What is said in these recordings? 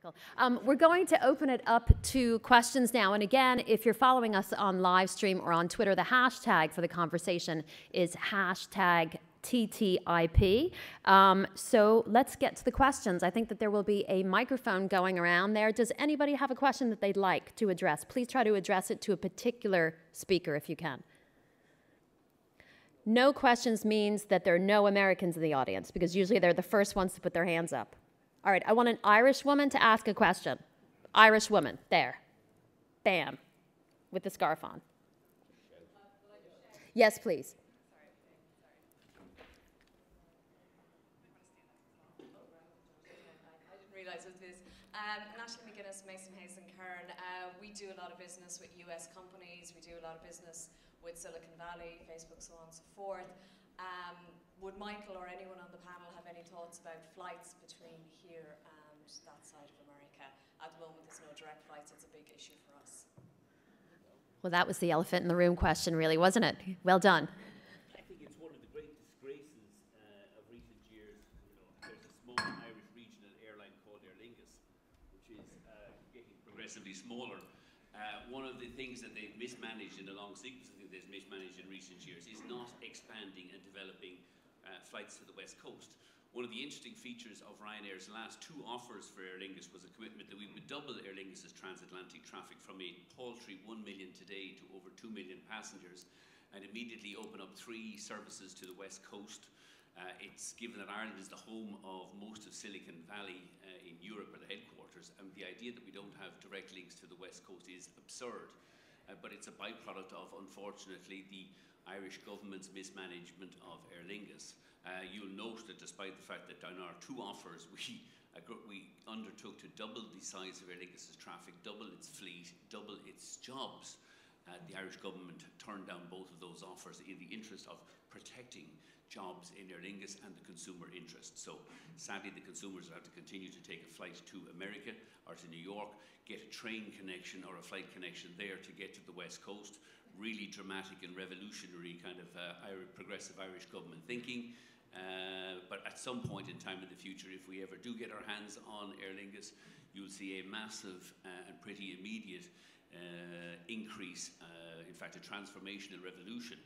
Michael. We're going to open it up to questions now. And again, if you're following us on live stream or on Twitter, the hashtag for the conversation is hashtag TTIP. So let's get to the questions. I think that there will be a microphone going around there. Does anybody have a question that they'd like to address? Please try to address it to a particular speaker if you can. No questions means that there are no Americans in the audience, because usually they're the first ones to put their hands up. All right, I want an Irish woman to ask a question. Irish woman, there. Bam, with the scarf on. Yes, please. Natalie McGuinness, Mason Hayes and Kern. We do a lot of business with US companies. We do a lot of business with Silicon Valley, Facebook, so on and so forth. Would Michael or anyone on the panel have any thoughts about flights between here and that side of America? At the moment, there's no direct flights. It's a big issue for us. Well, that was the elephant in the room question, really, wasn't it? Well done. I think it's one of the great disgraces of recent years. There's a small Irish regional airline called Aer Lingus, which is getting progressively smaller. One of the things that they've mismanaged in the long sequence of things they've mismanaged in recent years is not expanding and developing flights to the West Coast. One of the interesting features of Ryanair's last two offers for Aer Lingus was a commitment that we would double Aer Lingus' transatlantic traffic from a paltry 1 million today to over 2 million passengers, and immediately open up 3 services to the West Coast. It's given that Ireland is the home of most of Silicon Valley in Europe, or the headquarters, and the idea that we don't have direct links to the West Coast is absurd. But it's a byproduct of, unfortunately, the Irish government's mismanagement of Aer Lingus. You'll note that despite the fact that on our 2 offers, we undertook to double the size of Aer Lingus' traffic, double its fleet, double its jobs. The Irish government turned down both of those offers in the interest of protecting jobs in Aer Lingus and the consumer interest. So sadly, the consumers will have to continue to take a flight to America or to New York, get a train connection or a flight connection there to get to the West Coast. Really dramatic and revolutionary kind of progressive Irish government thinking. But at some point in time in the future, if we ever do get our hands on Aer Lingus, you'll see a massive and pretty immediate increase, in fact a transformational revolution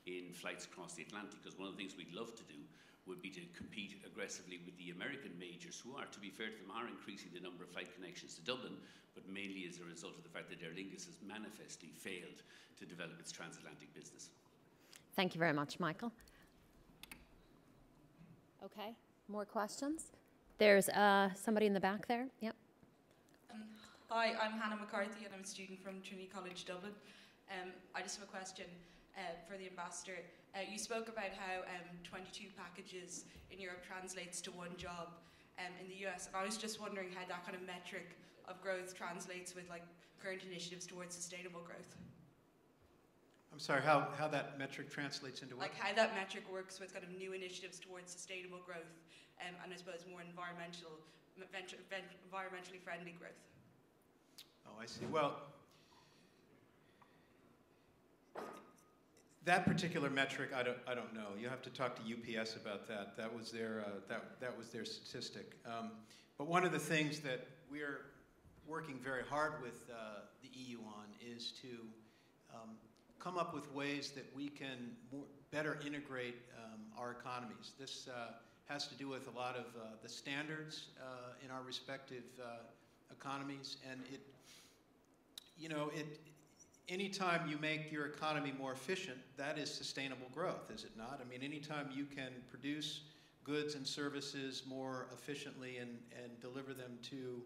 in flights across the Atlantic, because one of the things we'd love to do would be to compete aggressively with the American majors, who are, to be fair to them, are increasing the number of flight connections to Dublin, but mainly as a result of the fact that Aer Lingus has manifestly failed to develop its transatlantic business. Thank you very much, Michael. Okay, more questions? There's somebody in the back there. Yep. Hi, I'm Hannah McCarthy, and I'm a student from Trinity College Dublin. I just have a question for the ambassador. You spoke about how 22 packages in Europe translates to 1 job in the US, and I was just wondering how that kind of metric of growth translates with like current initiatives towards sustainable growth. I'm sorry, how that metric translates into what? Like how that metric works with kind of new initiatives towards sustainable growth, and I suppose more environmentally friendly growth. Oh, I see. Well, that particular metric, I don't know. You have to talk to UPS about that. That was their that was their statistic. But one of the things that we're working very hard with the EU on is to come up with ways that we can better integrate our economies. This has to do with a lot of the standards in our respective economies, and anytime you make your economy more efficient, that is sustainable growth, is it not? I mean, anytime you can produce goods and services more efficiently and deliver them to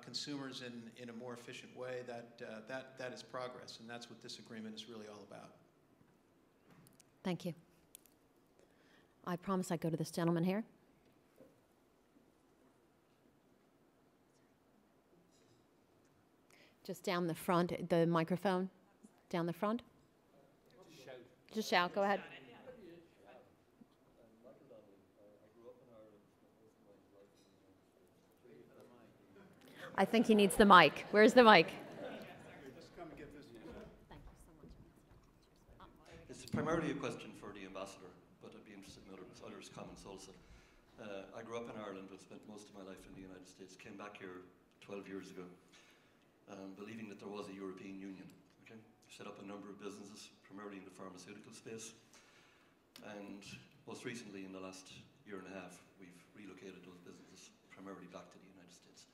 consumers in a more efficient way, that is progress, and that's what this agreement is really all about. Thank you. I promise I'd go to this gentleman here. Just down the front, the microphone, down the front. Just shout, go ahead. I think he needs the mic. Where's the mic? It's primarily a question for the ambassador, but I'd be interested in others' comments also. I grew up in Ireland and spent most of my life in the United States, came back here 12 years ago, believing that there was a European Union. Okay? Set up a number of businesses, primarily in the pharmaceutical space. And most recently, in the last year and a half, we've relocated those businesses primarily back to the United States.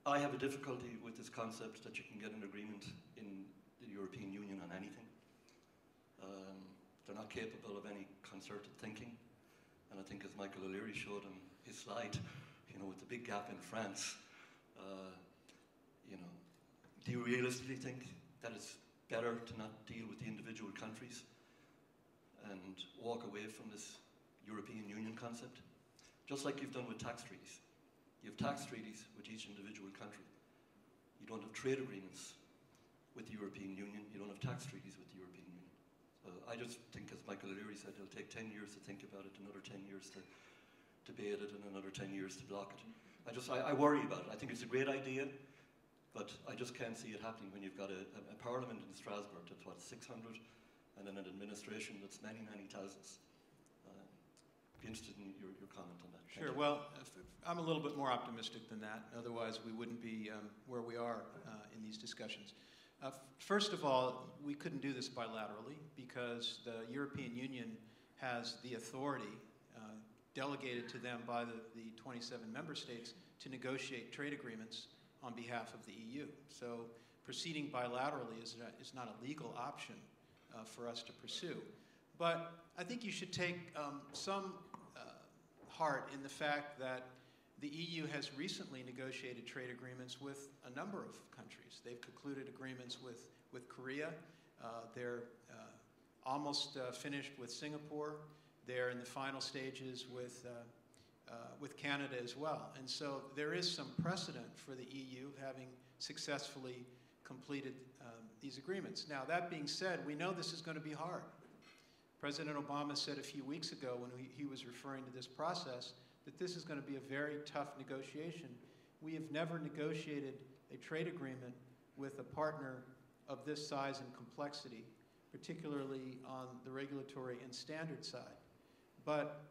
I have a difficulty with this concept that you can get an agreement in the European Union on anything. They're not capable of any concerted thinking. And I think as Michael O'Leary showed on his slide, you know, with the big gap in France, you know, do you realistically think that it's better to not deal with the individual countries and walk away from this European Union concept? Just like you've done with tax treaties. You have tax treaties with each individual country. You don't have trade agreements with the European Union. You don't have tax treaties with the European Union. So I just think, as Michael O'Leary said, it'll take 10 years to think about it, another 10 years to debate it, and another 10 years to block it. I worry about it. I think it's a great idea, but I just can't see it happening when you've got a parliament in Strasbourg that's, what, 600, and then an administration that's many, many thousands. Be interested in your comment on that. Sure. Well, I'm a little bit more optimistic than that. Otherwise, we wouldn't be where we are in these discussions. First of all, we couldn't do this bilaterally because the European Union has the authority delegated to them by the 27 member states to negotiate trade agreements on behalf of the EU. So proceeding bilaterally is not a legal option for us to pursue. But I think you should take some heart in the fact that the EU has recently negotiated trade agreements with a number of countries. They've concluded agreements with Korea. They're almost finished with Singapore. They're in the final stages with Canada as well. And so there is some precedent for the EU having successfully completed these agreements. Now, that being said, we know this is going to be hard. President Obama said a few weeks ago when he was referring to this process that this is going to be a very tough negotiation. We have never negotiated a trade agreement with a partner of this size and complexity, particularly on the regulatory and standard side. But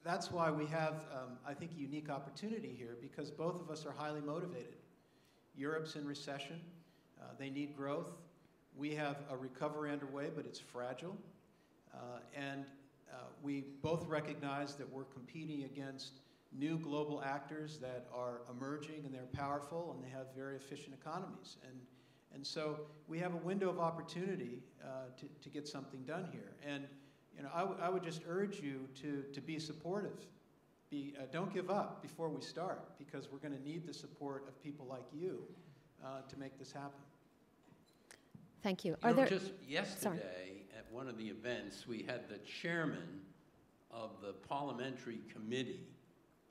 that's why we have, I think, a unique opportunity here, because both of us are highly motivated. Europe's in recession. They need growth. We have a recovery underway, but it's fragile. And we both recognize that we're competing against new global actors that are emerging, and they're powerful, and they have very efficient economies. And so we have a window of opportunity to get something done here. And you know, I would just urge you to be supportive. Don't give up before we start, because we're going to need the support of people like you to make this happen. Thank you. You know, just yesterday at one of the events, we had the chairman of the parliamentary committee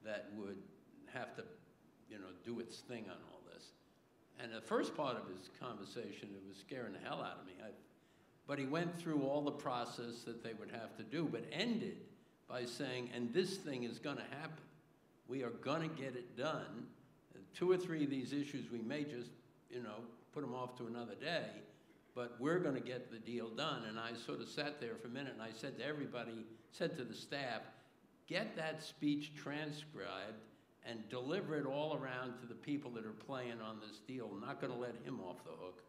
that would have to, you know, do its thing on all this. And the first part of his conversation, it was scaring the hell out of me. But he went through all the process that they would have to do, but ended by saying, and this thing is going to happen. We are going to get it done. 2 or 3 of these issues, we may just, you know, put them off to another day, but we're going to get the deal done. And I sort of sat there for a minute, and I said to everybody, said to the staff, get that speech transcribed and deliver it all around to the people that are playing on this deal. I'm not going to let him off the hook.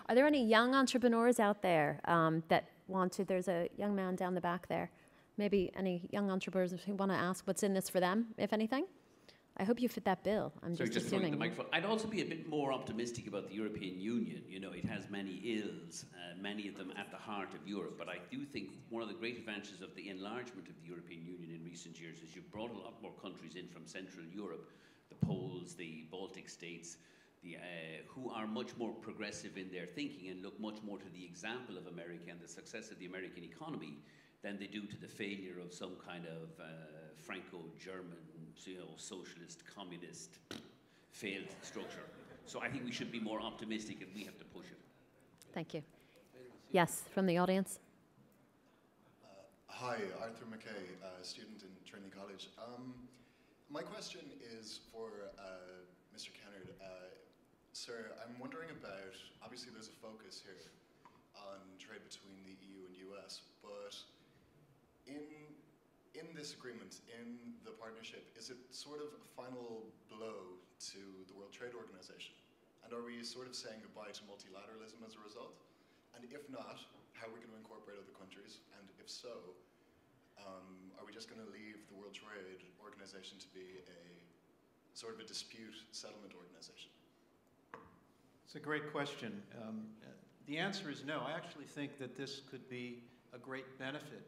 Are there any young entrepreneurs out there that want to? There's a young man down the back there. Maybe any young entrepreneurs who want to ask what's in this for them, if anything? I hope you fit that bill. I'm just assuming. The microphone. I'd also be a bit more optimistic about the European Union. You know, it has many ills, many of them at the heart of Europe. But I do think one of the great advantages of the enlargement of the European Union in recent years is you've brought a lot more countries in from Central Europe, the Poles, the Baltic states, who are much more progressive in their thinking and look much more to the example of America and the success of the American economy than they do to the failure of some kind of Franco-German, you know, socialist, communist, failed structure. So I think we should be more optimistic, and we have to push it. Thank you. Yes, from the audience. Hi, Arthur McKay, student in Trinity College. My question is for Mr. Kennard. Sir, I'm wondering about, obviously there's a focus here on trade between the EU and US, but in in this agreement, in the partnership, is it sort of a final blow to the World Trade Organization? And are we sort of saying goodbye to multilateralism as a result? And if not, how are we going to incorporate other countries? And if so, are we just going to leave the World Trade Organization to be a sort of a dispute settlement organization? It's a great question. The answer is no. I actually think that this could be a great benefit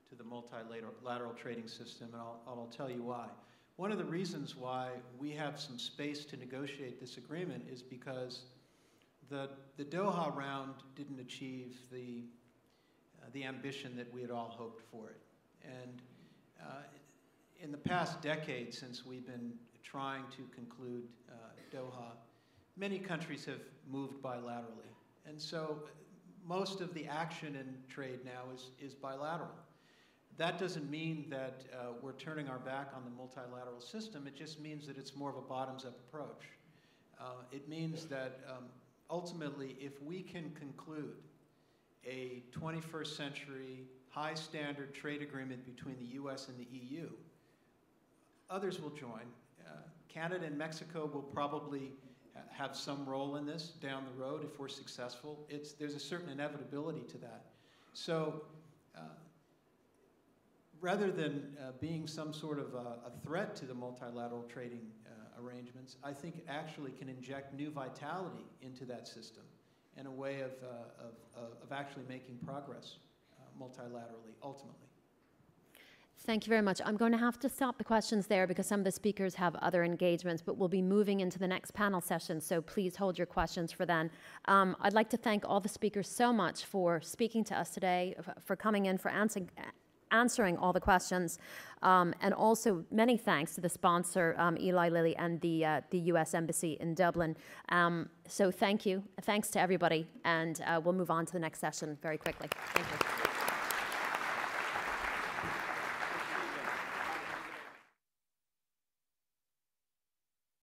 to the multilateral trading system, and I'll tell you why. One of the reasons why we have some space to negotiate this agreement is because the Doha round didn't achieve the ambition that we had all hoped for it. And in the past decade, since we've been trying to conclude Doha, many countries have moved bilaterally. And so most of the action in trade now is bilateral. That doesn't mean that we're turning our back on the multilateral system. It just means that it's more of a bottoms-up approach. It means that ultimately, if we can conclude a 21st century high-standard trade agreement between the US and the EU, others will join. Canada and Mexico will probably have some role in this down the road if we're successful. There's a certain inevitability to that. So rather than being some sort of a threat to the multilateral trading arrangements, I think it actually can inject new vitality into that system and a way of actually making progress multilaterally, ultimately. Thank you very much. I'm going to have to stop the questions there because some of the speakers have other engagements, but we'll be moving into the next panel session, so please hold your questions for then. I'd like to thank all the speakers so much for speaking to us today, for coming in, for answering all the questions, and also many thanks to the sponsor, Eli Lilly, and the US Embassy in Dublin. So thank you. Thanks to everybody, and we'll move on to the next session very quickly. Thank you.